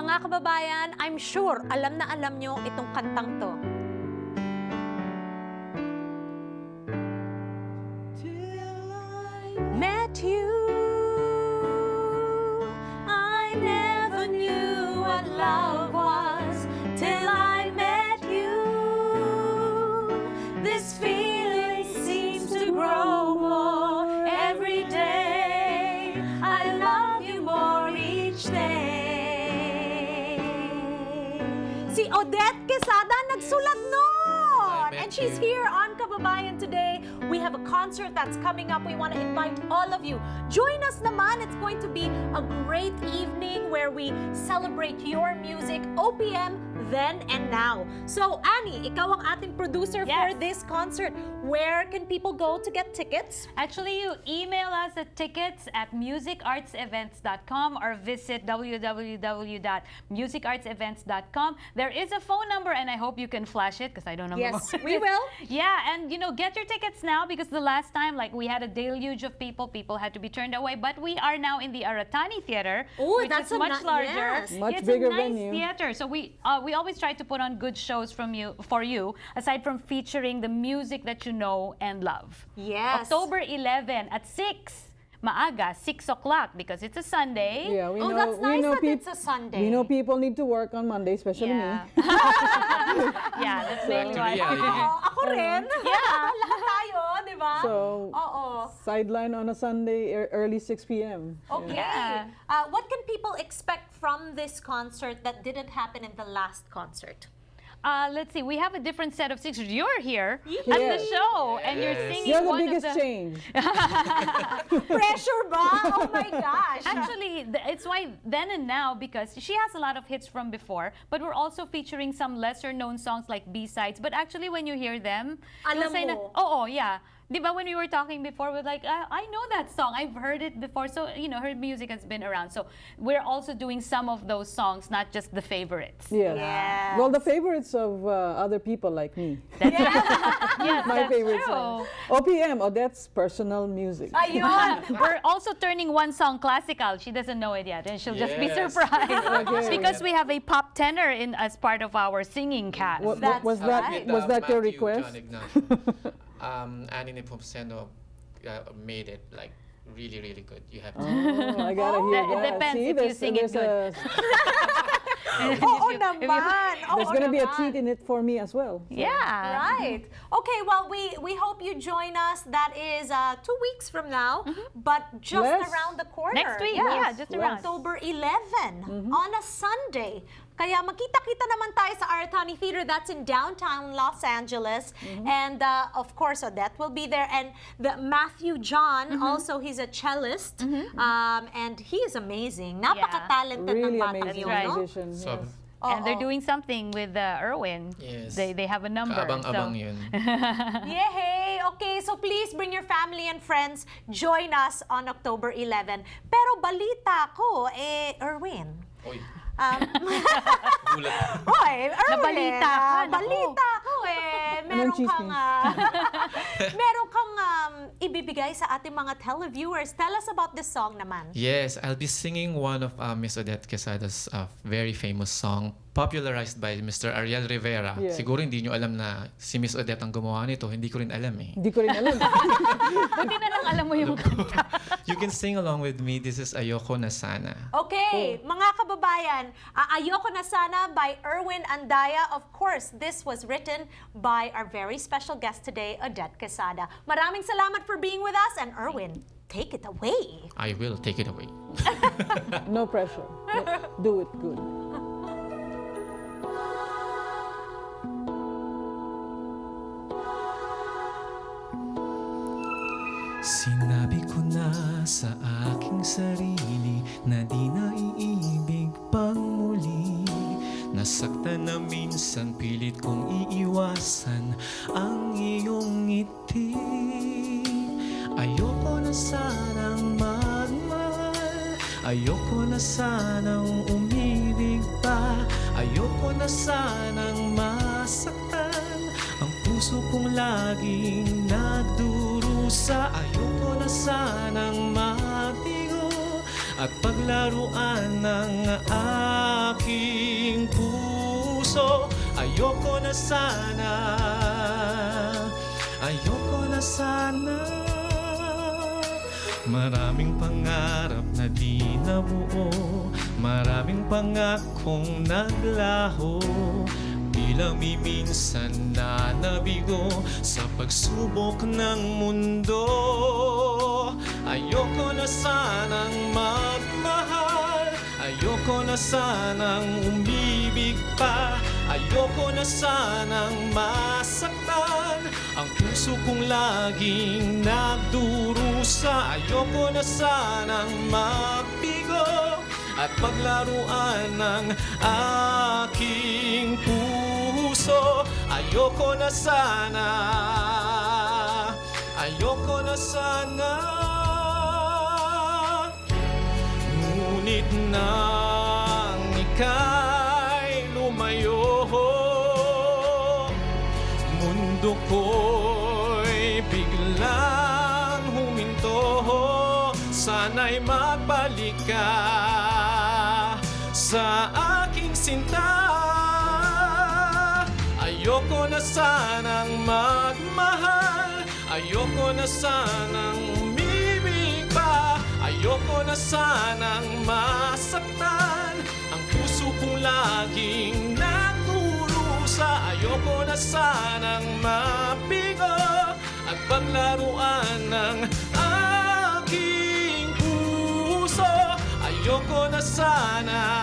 Mga kababayan, I'm sure alam na alam nyo itong kantang to. Met you, I never knew what love was till I met you. This feeling seems to grow more every day. I love you more each day. Si Odette Quesada nagsulat nun! And she's here on Kababayan today. We have a concert that's coming up. We want to invite all of you. Join us naman. It's going to be a great evening where we celebrate your music, OPM, then and now. So, Annie, ikaw ang ating producer for this concert. Where can people go to get tickets? Actually, you email us at tickets@musicartsevents.com or visit www.musicartsevents.com. There is a phone number, and I hope you can flash it because I don't know. Yes, we will. Yeah, and get your tickets now because the last time, we had a deluge of people. People had to be turned away, but we are now in the Aratani Theater, Oh, which that's is much larger. yes. Much It's bigger a nice venue. theater. So we always try to put on good shows for you, aside from featuring the music that you know and love. Yes. October 11 at 6. Maaga, 6 o'clock because it's a Sunday. Yeah, we Oh, know. that's nice we know that it's a Sunday. We know people need to work on Monday, especially Yeah. me. Yeah, that's mainly why. Oo, ako rin. Yeah. Lahat tayo, di ba? So, Oo. sideline on a Sunday, early 6 p.m. Okay. Yeah. What can people expect from this concert that didn't happen in the last concert? Let's see, we have a different set of singers. You're here at the Yes. show, and you're singing You're the one biggest of the... change. Pressure ba? Oh my gosh. Actually, it's why then and now, because she has a lot of hits from before, but we're also featuring some lesser-known songs like B-sides. But actually, when you hear them, you'll Alam say mo. oh, yeah. Di ba when we were talking before, we're like, I know that song. I've heard it before. So, her music has been around. So, we're also doing some of those songs, not just the favorites. Yes. Yes. Well, the favorites of other people like me. Yes, My that's favorite true. song. OPM, Odette's personal music. Ayun. We're also turning one song classical. She doesn't know it yet, and she'll just be Yes. surprised Okay. because we have a pop tenor as part of our singing cast. That's was right. that was that your request? Annie Nepomuceno made it like really, really good. You have to. Oh, I gotta hear It that. depends See, if you sing it there's Oo naman. there's Oo gonna be a naman. treat in it for me as well. Yeah. Right. Okay, well, we hope you join us. That is 2 weeks from now, but just Less. around the corner. Next week, Yes. yeah, just around. October 11 on a Sunday. Kaya magkita-kita naman tayo sa Aratani Theater. That's in downtown Los Angeles. And of course, Odette will be there. And Matthew John, also he's a cellist. And he is amazing. Napaka-talented ng Really bata amazing yun, no? musician. So, Yes. And they're doing something with Erwin. Yes. They have a number. kaabang-abang so. yun. Yay! Okay, so please bring your family and friends. Join us on October 11. Pero balita ko, Erwin. Oy, Um, gulat. Hoy, Erwin, Nabalita ka, naku. balita ko meron Anong kang, meron kang ibibigay sa ating mga televiewers. Tell us about this song naman. Yes, I'll be singing one of Miss Odette Quesada's very famous song, popularized by Mr. Ariel Rivera. Yeah. Siguro hindi nyo alam na si Miss Odette ang gumawa nito. Hindi ko rin alam eh. Hindi ko rin alam. Buti na lang alam mo yung kanta. You can sing along with me. This is Ayoko na Sana. Okay, mga kababayan, Ayoko na Sana by Erwin Andaya. Of course, this was written by our very special guest today, Odette Quesada. Maraming salamat for being with us, and Erwin, take it away. I will take it away. No pressure. Do it good. Sinabi ko na sa aking sarili na di na iibig pang muli. Nasaktan na minsan pilit kong iiwasan ang iyong ngiti. Ayoko na sanang magmahal, ayoko na sanang umibig pa, ayoko na sanang masaktan ang puso kong laging nagdurusa. Ayoko na sanang mabigo, at paglaruan ng aking puso. Ayoko na sana, ayoko na sana. Maraming pangarap na di nabuo, maraming pangakong naglaho, bilang minsan na nabigo sa pagsubok ng mundo. Ayoko na sanang magmahal, ayoko na sanang umibig pa, ayoko na sanang masaktan ang puso kong laging nagdurusa. Ayoko na sanang mabigo at paglaruan ng aking puso. Ayoko na sana, ayoko na sana. Ngunit nang ika'y lumayo, mundo ko'y biglang huminto. Sana'y magbalik ka sa aking sinta. Ayoko na sanang magmahal, ayoko na sanang umibig pa, ayoko na sanang masaktan ang puso kong laging nagdurusa. Ayoko na sanang mabigo at paglaruan ng aking puso. Ayoko na sana,